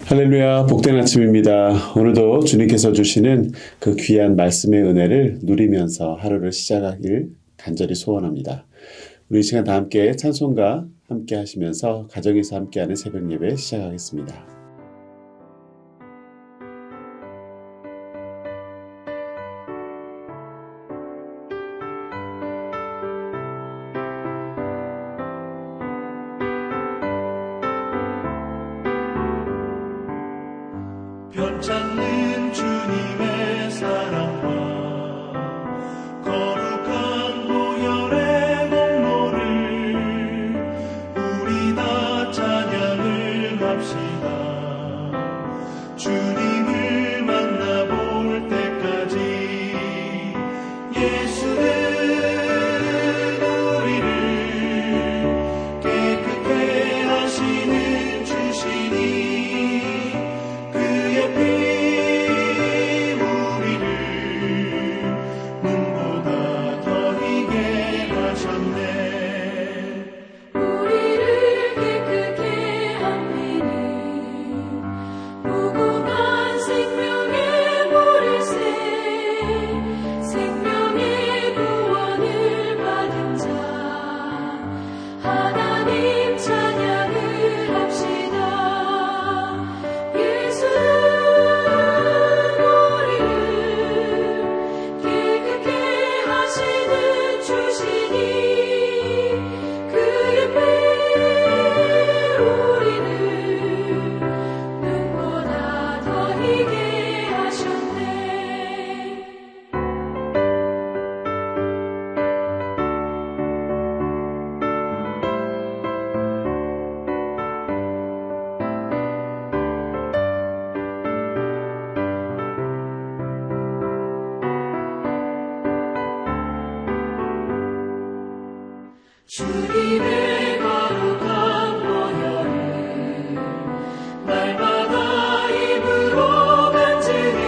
할렐루야, 복된 아침입니다. 오늘도 주님께서 주시는 그 귀한 말씀의 은혜를 누리면서 하루를 시작하길 간절히 소원합니다. 우리 이 시간 다 함께 찬송가 함께 하시면서 가정에서 함께하는 새벽 예배 시작하겠습니다. 변찮는 주님의 사랑과 거룩한 보혈의 공로를 우리 다 찬양을 합시다. 주님을 만나볼 때까지 예수는 우리를 깨끗게 하시는 주시니 주님의 거룩한 보혈을 날마다 입으로 간증해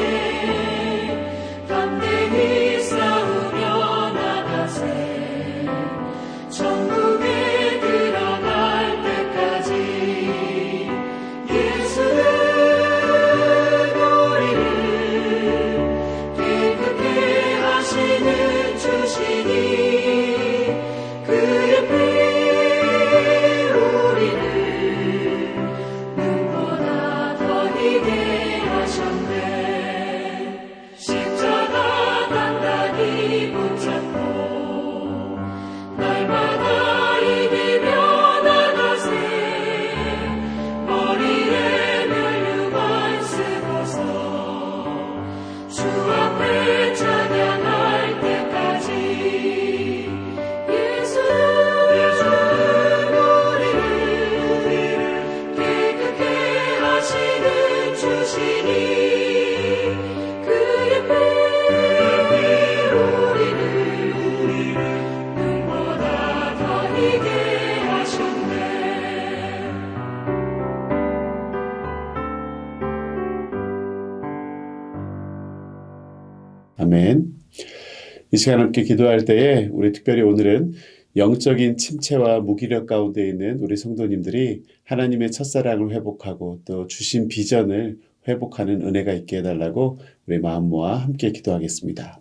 담대히 싸우며 나가세 천국에 들어갈 때까지 예수는 우리를 깨끗게 하시는 주시니 아멘. 이 시간 함께 기도할 때에 우리 특별히 오늘은 영적인 침체와 무기력 가운데 있는 우리 성도님들이 하나님의 첫사랑을 회복하고 또 주신 비전을 회복하는 은혜가 있게 해달라고 우리 마음 모아 함께 기도하겠습니다.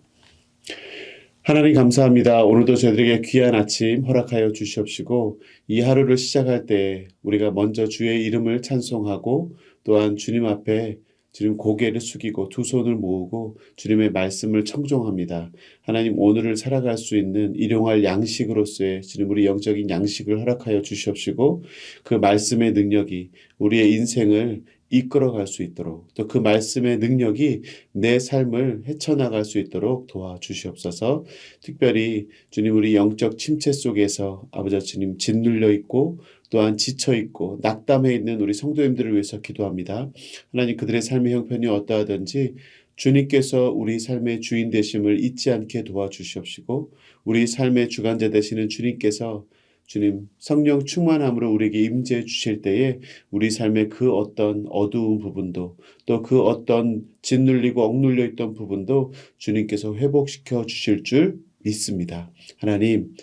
하나님 감사합니다. 오늘도 저희들에게 귀한 아침 허락하여 주시옵시고 이 하루를 시작할 때 우리가 먼저 주의 이름을 찬송하고 또한 주님 앞에 주님 고개를 숙이고 두 손을 모으고 주님의 말씀을 청종합니다. 하나님 오늘을 살아갈 수 있는 일용할 양식으로서의 주님 우리 영적인 양식을 허락하여 주시옵시고 그 말씀의 능력이 우리의 인생을 이끌어갈 수 있도록 또 그 말씀의 능력이 내 삶을 헤쳐나갈 수 있도록 도와주시옵소서. 특별히 주님 우리 영적 침체 속에서 아버지 주님 짓눌려 있고 또한 지쳐있고 낙담해 있는 우리 성도님들을 위해서 기도합니다. 하나님 그들의 삶의 형편이 어떠하든지 주님께서 우리 삶의 주인 되심을 잊지 않게 도와주시옵시고 우리 삶의 주관자 되시는 주님께서 주님 성령 충만함으로 우리에게 임재해 주실 때에 우리 삶의 그 어떤 어두운 부분도 또 그 어떤 짓눌리고 억눌려 있던 부분도 주님께서 회복시켜 주실 줄 믿습니다. 하나님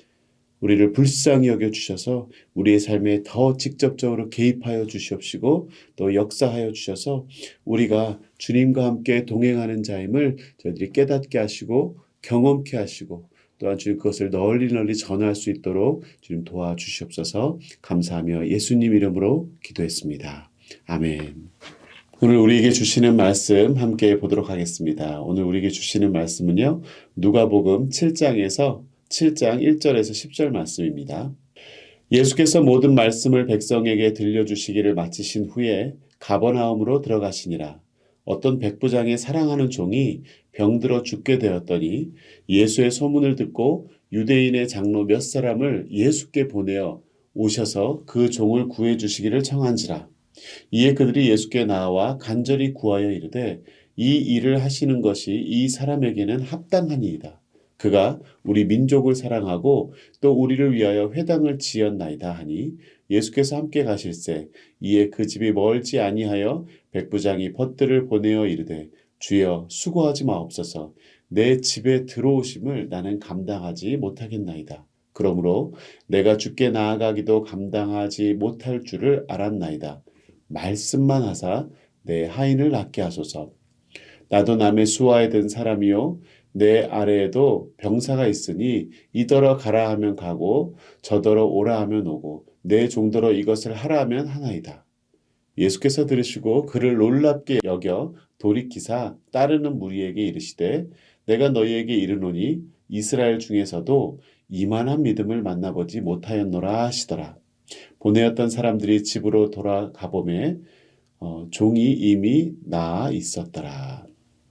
우리를 불쌍히 여겨 주셔서 우리의 삶에 더 직접적으로 개입하여 주시옵시고 또 역사하여 주셔서 우리가 주님과 함께 동행하는 자임을 저희들이 깨닫게 하시고 경험케 하시고 또한 주님 그것을 널리 널리 전할 수 있도록 주님 도와주시옵소서. 감사하며 예수님 이름으로 기도했습니다. 아멘. 오늘 우리에게 주시는 말씀 함께 보도록 하겠습니다. 오늘 우리에게 주시는 말씀은요. 누가복음 7장에서 7장 1절에서 10절 말씀입니다. 예수께서 모든 말씀을 백성에게 들려주시기를 마치신 후에 가버나움으로 들어가시니라. 어떤 백부장의 사랑하는 종이 병들어 죽게 되었더니 예수의 소문을 듣고 유대인의 장로 몇 사람을 예수께 보내어 오셔서 그 종을 구해 주시기를 청한지라. 이에 그들이 예수께 나와 간절히 구하여 이르되 이 일을 하시는 것이 이 사람에게는 합당하니이다. 그가 우리 민족을 사랑하고 또 우리를 위하여 회당을 지었나이다 하니 예수께서 함께 가실새 이에 그 집이 멀지 아니하여 백부장이 벗들을 보내어 이르되 주여 수고하지 마옵소서. 내 집에 들어오심을 나는 감당하지 못하겠나이다. 그러므로 내가 주께 나아가기도 감당하지 못할 줄을 알았나이다. 말씀만 하사 내 하인을 낫게 하소서. 나도 남의 수하에 든 사람이요 내 아래에도 병사가 있으니 이더러 가라 하면 가고 저더러 오라 하면 오고 내 종더러 이것을 하라 하면 하나이다. 예수께서 들으시고 그를 놀랍게 여겨 돌이키사 따르는 무리에게 이르시되 내가 너희에게 이르노니 이스라엘 중에서도 이만한 믿음을 만나보지 못하였노라 하시더라. 보내었던 사람들이 집으로 돌아가보매 종이 이미 나아 있었더라.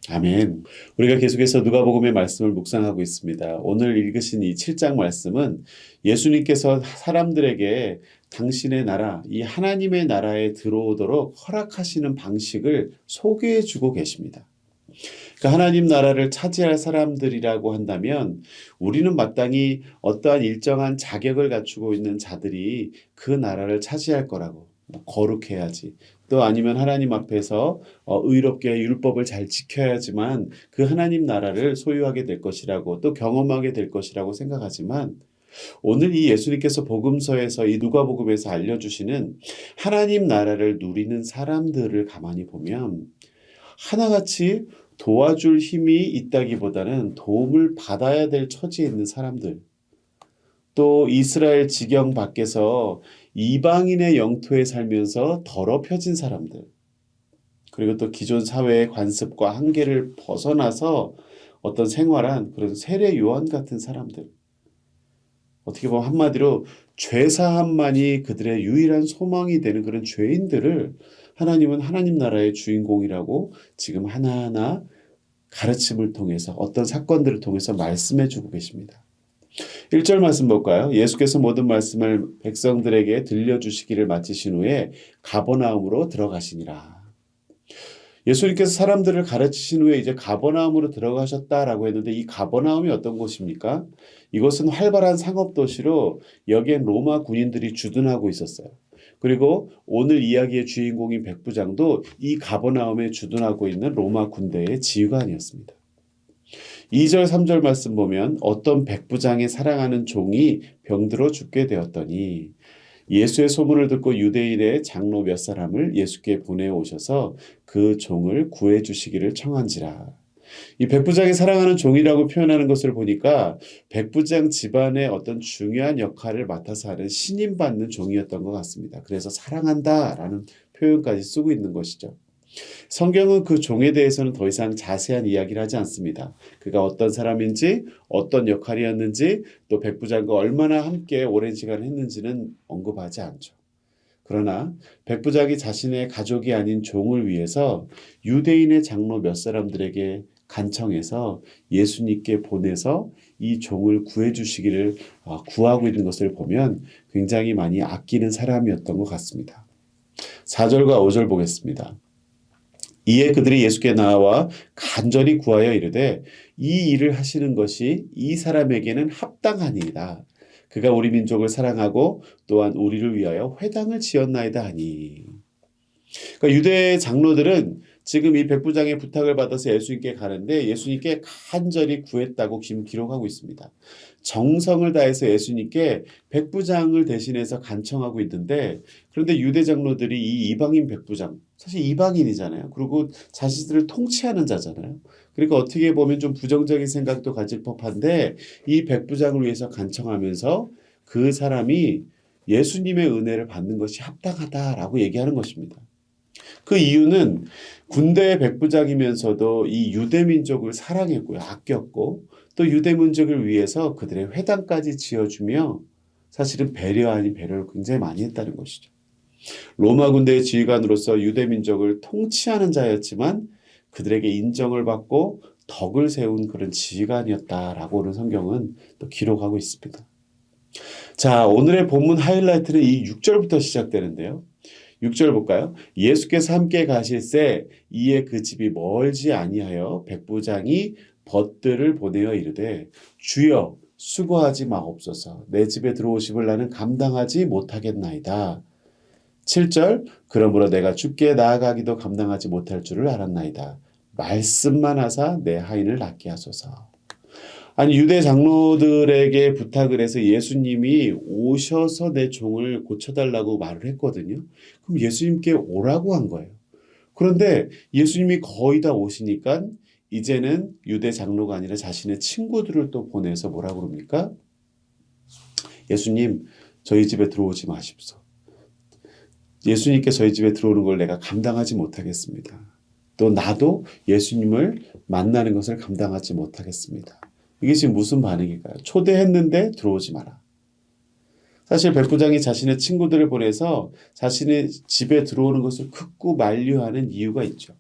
아멘. 우리가 계속해서 누가복음의 말씀을 묵상하고 있습니다. 오늘 읽으신 이 7장 말씀은 예수님께서 사람들에게 당신의 나라, 이 하나님의 나라에 들어오도록 허락하시는 방식을 소개해 주고 계십니다. 그러니까 하나님 나라를 차지할 사람들이라고 한다면 우리는 마땅히 어떠한 일정한 자격을 갖추고 있는 자들이 그 나라를 차지할 거라고. 거룩해야지. 또 아니면 하나님 앞에서 의롭게 율법을 잘 지켜야지만 그 하나님 나라를 소유하게 될 것이라고 또 경험하게 될 것이라고 생각하지만 오늘 이 예수님께서 복음서에서 이 누가복음에서 알려주시는 하나님 나라를 누리는 사람들을 가만히 보면 하나같이 도와줄 힘이 있다기보다는 도움을 받아야 될 처지에 있는 사람들, 또 이스라엘 지경 밖에서 이방인의 영토에 살면서 더럽혀진 사람들, 그리고 또 기존 사회의 관습과 한계를 벗어나서 어떤 생활한 그런 세례 요한 같은 사람들, 어떻게 보면 한마디로 죄사함만이 그들의 유일한 소망이 되는 그런 죄인들을 하나님은 하나님 나라의 주인공이라고 지금 하나하나 가르침을 통해서 어떤 사건들을 통해서 말씀해 주고 계십니다. 1절 말씀 볼까요? 예수께서 모든 말씀을 백성들에게 들려주시기를 마치신 후에 가버나움으로 들어가시니라. 예수님께서 사람들을 가르치신 후에 이제 가버나움으로 들어가셨다라고 했는데 이 가버나움이 어떤 곳입니까? 이곳은 활발한 상업도시로 여기엔 로마 군인들이 주둔하고 있었어요. 그리고 오늘 이야기의 주인공인 백부장도 이 가버나움에 주둔하고 있는 로마 군대의 지휘관이었습니다. 2절 3절 말씀 보면 어떤 백부장의 사랑하는 종이 병들어 죽게 되었더니 예수의 소문을 듣고 유대인의 장로 몇 사람을 예수께 보내오셔서 그 종을 구해 주시기를 청한지라. 이 백부장이 사랑하는 종이라고 표현하는 것을 보니까 백부장 집안의 어떤 중요한 역할을 맡아서 하는 신임받는 종이었던 것 같습니다. 그래서 사랑한다라는 표현까지 쓰고 있는 것이죠. 성경은 그 종에 대해서는 더 이상 자세한 이야기를 하지 않습니다. 그가 어떤 사람인지, 어떤 역할이었는지, 또 백부장과 얼마나 함께 오랜 시간 했는지는 언급하지 않죠. 그러나 백부장이 자신의 가족이 아닌 종을 위해서 유대인의 장로 몇 사람들에게 간청해서 예수님께 보내서 이 종을 구해 주시기를 구하고 있는 것을 보면 굉장히 많이 아끼는 사람이었던 것 같습니다. 4절과 5절 보겠습니다. 이에 그들이 예수께 나와 간절히 구하여 이르되 이 일을 하시는 것이 이 사람에게는 합당하니이다. 그가 우리 민족을 사랑하고 또한 우리를 위하여 회당을 지었나이다 하니. 그러니까 유대 장로들은 지금 이 백부장의 부탁을 받아서 예수님께 가는데 예수님께 간절히 구했다고 지금 기록하고 있습니다. 정성을 다해서 예수님께 백부장을 대신해서 간청하고 있는데 그런데 유대 장로들이 이 이방인 백부장, 사실 이방인이잖아요. 그리고 자신들을 통치하는 자잖아요. 그러니까 어떻게 보면 좀 부정적인 생각도 가질 법한데 이 백부장을 위해서 간청하면서 그 사람이 예수님의 은혜를 받는 것이 합당하다라고 얘기하는 것입니다. 그 이유는 군대의 백부장이면서도 이 유대 민족을 사랑했고요. 아꼈고 또 유대 민족을 위해서 그들의 회당까지 지어주며 사실은 배려 아닌 배려를 굉장히 많이 했다는 것이죠. 로마 군대의 지휘관으로서 유대 민족을 통치하는 자였지만 그들에게 인정을 받고 덕을 세운 그런 지휘관이었다라고는 성경은 또 기록하고 있습니다. 자, 오늘의 본문 하이라이트는 이 6절부터 시작되는데요. 6절 볼까요? 예수께서 함께 가실새 이에 그 집이 멀지 아니하여 백부장이 벗들을 보내어 이르되 주여 수고하지 마옵소서 내 집에 들어오심을 나는 감당하지 못하겠나이다. 7절 그러므로 내가 주께 나아가기도 감당하지 못할 줄을 알았나이다. 말씀만 하사 내 하인을 낫게 하소서. 아니 유대 장로들에게 부탁을 해서 예수님이 오셔서 내 종을 고쳐달라고 말을 했거든요. 그럼 예수님께 오라고 한 거예요. 그런데 예수님이 거의 다 오시니까 이제는 유대 장로가 아니라 자신의 친구들을 또 보내서 뭐라고 그럽니까? 예수님 저희 집에 들어오지 마십시오. 예수님께 저희 집에 들어오는 걸 내가 감당하지 못하겠습니다. 또 나도 예수님을 만나는 것을 감당하지 못하겠습니다. 이게 지금 무슨 반응일까요? 초대했는데 들어오지 마라. 사실 백부장이 자신의 친구들을 보내서 자신의 집에 들어오는 것을 극구 만류하는 이유가 있죠.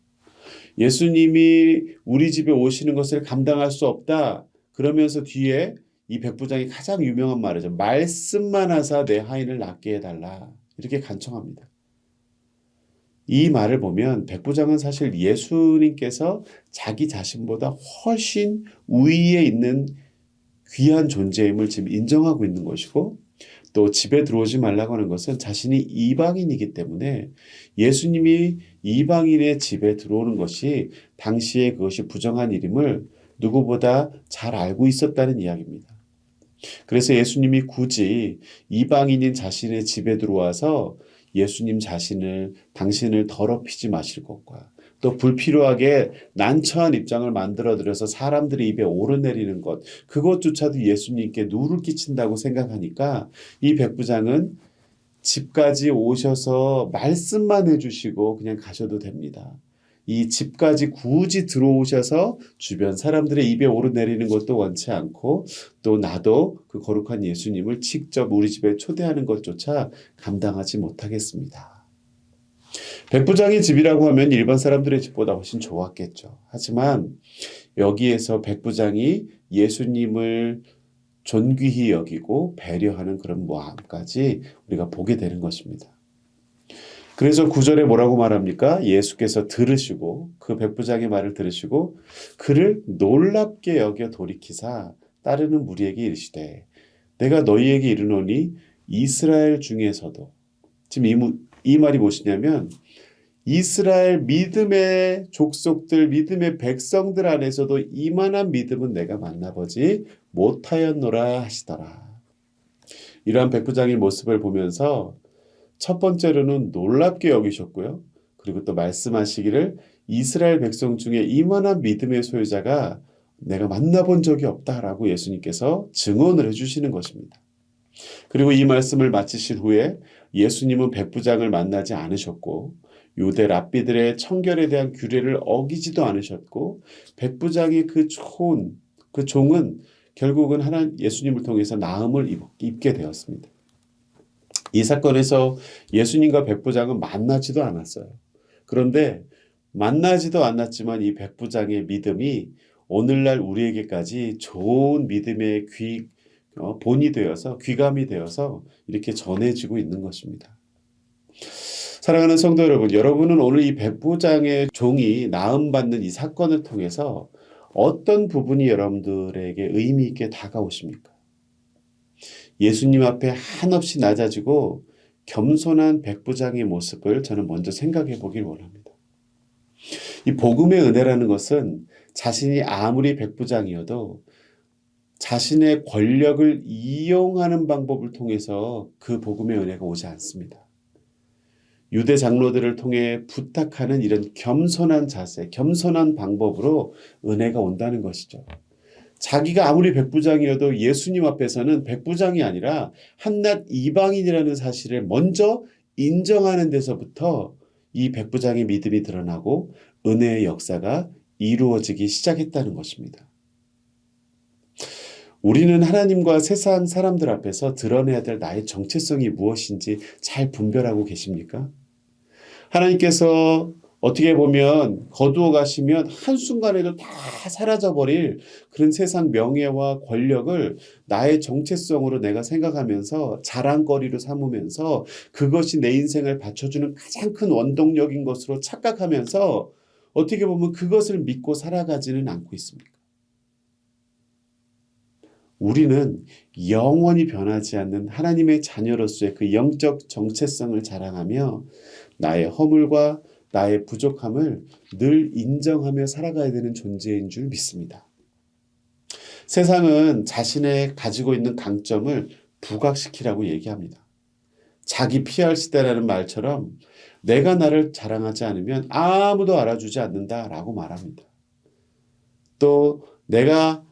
예수님이 우리 집에 오시는 것을 감당할 수 없다. 그러면서 뒤에 이 백부장이 가장 유명한 말이죠. 말씀만 하사 내 하인을 낫게 해달라. 이렇게 간청합니다. 이 말을 보면 백부장은 사실 예수님께서 자기 자신보다 훨씬 우위에 있는 귀한 존재임을 지금 인정하고 있는 것이고 또 집에 들어오지 말라고 하는 것은 자신이 이방인이기 때문에 예수님이 이방인의 집에 들어오는 것이 당시에 그것이 부정한 일임을 누구보다 잘 알고 있었다는 이야기입니다. 그래서 예수님이 굳이 이방인인 자신의 집에 들어와서 예수님 자신을 당신을 더럽히지 마실 것과 또 불필요하게 난처한 입장을 만들어드려서 사람들의 입에 오르내리는 것 그것조차도 예수님께 누를 끼친다고 생각하니까 이 백부장은 집까지 오셔서 말씀만 해주시고 그냥 가셔도 됩니다. 이 집까지 굳이 들어오셔서 주변 사람들의 입에 오르내리는 것도 원치 않고 또 나도 그 거룩한 예수님을 직접 우리 집에 초대하는 것조차 감당하지 못하겠습니다. 백부장의 집이라고 하면 일반 사람들의 집보다 훨씬 좋았겠죠. 하지만 여기에서 백부장이 예수님을 존귀히 여기고 배려하는 그런 마음까지 우리가 보게 되는 것입니다. 그래서 9절에 뭐라고 말합니까? 예수께서 들으시고 그 백부장의 말을 들으시고 그를 놀랍게 여겨 돌이키사 따르는 무리에게 이르시되 내가 너희에게 이르노니 이스라엘 중에서도 지금 이 말이 무엇이냐면 이스라엘 믿음의 족속들 믿음의 백성들 안에서도 이만한 믿음은 내가 만나보지 못하였노라 하시더라. 이러한 백부장의 모습을 보면서 첫 번째로는 놀랍게 여기셨고요. 그리고 또 말씀하시기를 이스라엘 백성 중에 이만한 믿음의 소유자가 내가 만나본 적이 없다라고 예수님께서 증언을 해주시는 것입니다. 그리고 이 말씀을 마치신 후에 예수님은 백부장을 만나지 않으셨고 유대 랍비들의 청결에 대한 규례를 어기지도 않으셨고 백부장의 그 종은 결국은 예수님을 통해서 나음을 입게 되었습니다. 이 사건에서 예수님과 백부장은 만나지도 않았어요. 그런데 만나지도 않았지만 이 백부장의 믿음이 오늘날 우리에게까지 좋은 믿음의 본이 되어서 귀감이 되어서 이렇게 전해지고 있는 것입니다. 사랑하는 성도 여러분, 여러분은 오늘 이 백부장의 종이 나음받는 이 사건을 통해서 어떤 부분이 여러분들에게 의미 있게 다가오십니까? 예수님 앞에 한없이 낮아지고 겸손한 백부장의 모습을 저는 먼저 생각해 보길 원합니다. 이 복음의 은혜라는 것은 자신이 아무리 백부장이어도 자신의 권력을 이용하는 방법을 통해서 그 복음의 은혜가 오지 않습니다. 유대 장로들을 통해 부탁하는 이런 겸손한 자세, 겸손한 방법으로 은혜가 온다는 것이죠. 자기가 아무리 백부장이어도 예수님 앞에서는 백부장이 아니라 한낱 이방인이라는 사실을 먼저 인정하는 데서부터 이 백부장의 믿음이 드러나고 은혜의 역사가 이루어지기 시작했다는 것입니다. 우리는 하나님과 세상 사람들 앞에서 드러내야 될 나의 정체성이 무엇인지 잘 분별하고 계십니까? 하나님께서 어떻게 보면 거두어 가시면 한순간에도 다 사라져버릴 그런 세상 명예와 권력을 나의 정체성으로 내가 생각하면서 자랑거리로 삼으면서 그것이 내 인생을 받쳐주는 가장 큰 원동력인 것으로 착각하면서 어떻게 보면 그것을 믿고 살아가지는 않고 있습니까? 우리는 영원히 변하지 않는 하나님의 자녀로서의 그 영적 정체성을 자랑하며 나의 허물과 나의 부족함을 늘 인정하며 살아가야 되는 존재인 줄 믿습니다. 세상은 자신의 가지고 있는 강점을 부각시키라고 얘기합니다. 자기 PR 시대라는 말처럼 내가 나를 자랑하지 않으면 아무도 알아주지 않는다라고 말합니다. 또 내가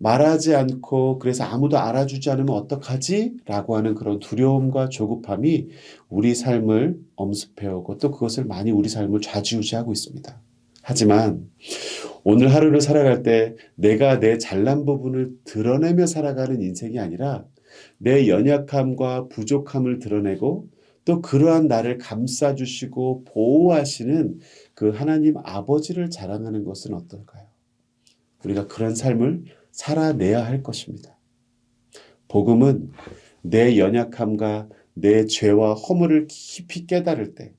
말하지 않고 그래서 아무도 알아주지 않으면 어떡하지? 라고 하는 그런 두려움과 조급함이 우리 삶을 엄습해오고 또 그것을 많이 우리 삶을 좌지우지하고 있습니다. 하지만 오늘 하루를 살아갈 때 내가 내 잘난 부분을 드러내며 살아가는 인생이 아니라 내 연약함과 부족함을 드러내고 또 그러한 나를 감싸주시고 보호하시는 그 하나님 아버지를 자랑하는 것은 어떨까요? 우리가 그런 삶을 살아내야 할 것입니다. 복음은 내 연약함과 내 죄와 허물을 깊이 깨달을 때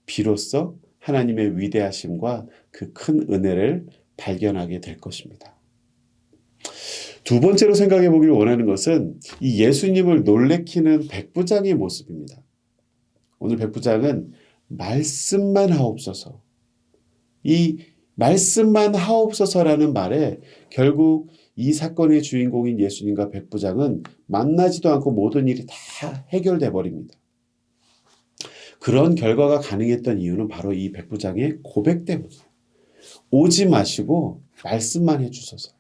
비로소 하나님의 위대하심과 그 큰 은혜를 발견하게 될 것입니다. 두 번째로 생각해 보길 원하는 것은 이 예수님을 놀래키는 백부장의 모습입니다. 오늘 백부장은 말씀만 하옵소서. 이 말씀만 하옵소서라는 말에 결국 이 사건의 주인공인 예수님과 백부장은 만나지도 않고 모든 일이 다 해결돼 버립니다. 그런 결과가 가능했던 이유는 바로 이 백부장의 고백 때문이에요. 오지 마시고 말씀만 해주소서.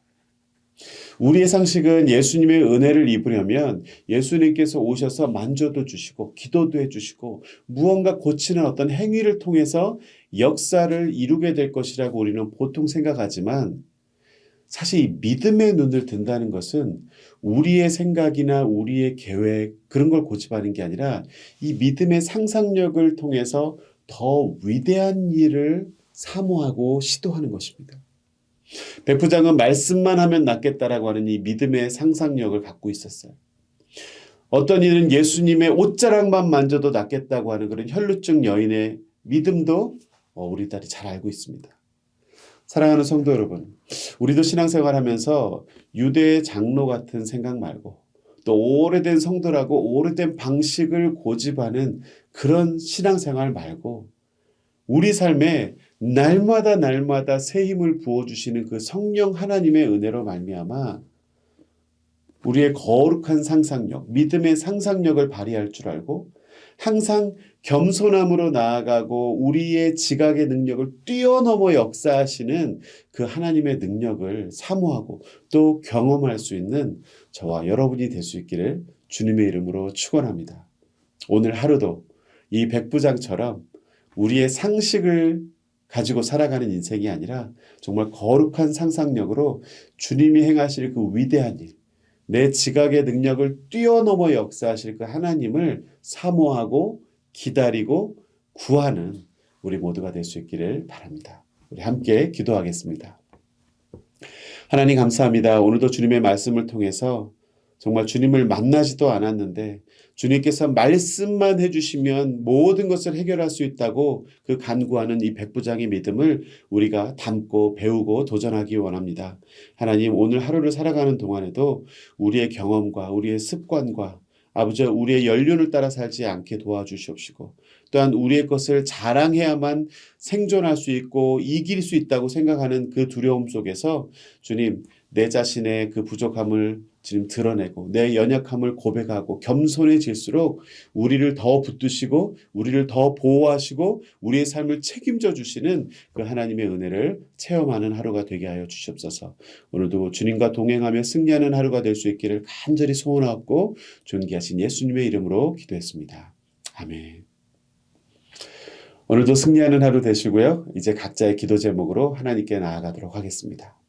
우리의 상식은 예수님의 은혜를 입으려면 예수님께서 오셔서 만져도 주시고 기도도 해주시고 무언가 고치는 어떤 행위를 통해서 역사를 이루게 될 것이라고 우리는 보통 생각하지만 사실 이 믿음의 눈을 든다는 것은 우리의 생각이나 우리의 계획 그런 걸 고집하는 게 아니라 이 믿음의 상상력을 통해서 더 위대한 일을 사모하고 시도하는 것입니다. 백부장은 말씀만 하면 낫겠다라고 하는 이 믿음의 상상력을 갖고 있었어요. 어떤 이는 예수님의 옷자락만 만져도 낫겠다고 하는 그런 혈루증 여인의 믿음도 우리 딸이 잘 알고 있습니다. 사랑하는 성도 여러분, 우리도 신앙생활 하면서 유대 장로 같은 생각 말고 또 오래된 성도라고 오래된 방식을 고집하는 그런 신앙생활 말고 우리 삶에 날마다 새 힘을 부어주시는 그 성령 하나님의 은혜로 말미암아 우리의 거룩한 상상력, 믿음의 상상력을 발휘할 줄 알고 항상 겸손함으로 나아가고 우리의 지각의 능력을 뛰어넘어 역사하시는 그 하나님의 능력을 사모하고 또 경험할 수 있는 저와 여러분이 될 수 있기를 주님의 이름으로 축원합니다. 오늘 하루도 이 백부장처럼 우리의 상식을 가지고 살아가는 인생이 아니라 정말 거룩한 상상력으로 주님이 행하실 그 위대한 일, 내 지각의 능력을 뛰어넘어 역사하실 그 하나님을 사모하고 기다리고 구하는 우리 모두가 될 수 있기를 바랍니다. 우리 함께 기도하겠습니다. 하나님 감사합니다. 오늘도 주님의 말씀을 통해서 정말 주님을 만나지도 않았는데 주님께서 말씀만 해주시면 모든 것을 해결할 수 있다고 그 간구하는 이 백부장의 믿음을 우리가 담고 배우고 도전하기 원합니다. 하나님 오늘 하루를 살아가는 동안에도 우리의 경험과 우리의 습관과 아버지 우리의 연륜을 따라 살지 않게 도와주시옵시고 또한 우리의 것을 자랑해야만 생존할 수 있고 이길 수 있다고 생각하는 그 두려움 속에서 주님 내 자신의 그 부족함을 지금 드러내고 내 연약함을 고백하고 겸손해질수록 우리를 더 붙드시고 우리를 더 보호하시고 우리의 삶을 책임져 주시는 그 하나님의 은혜를 체험하는 하루가 되게 하여 주시옵소서. 오늘도 주님과 동행하며 승리하는 하루가 될 수 있기를 간절히 소원하고 존귀하신 예수님의 이름으로 기도했습니다. 아멘. 오늘도 승리하는 하루 되시고요. 이제 각자의 기도 제목으로 하나님께 나아가도록 하겠습니다.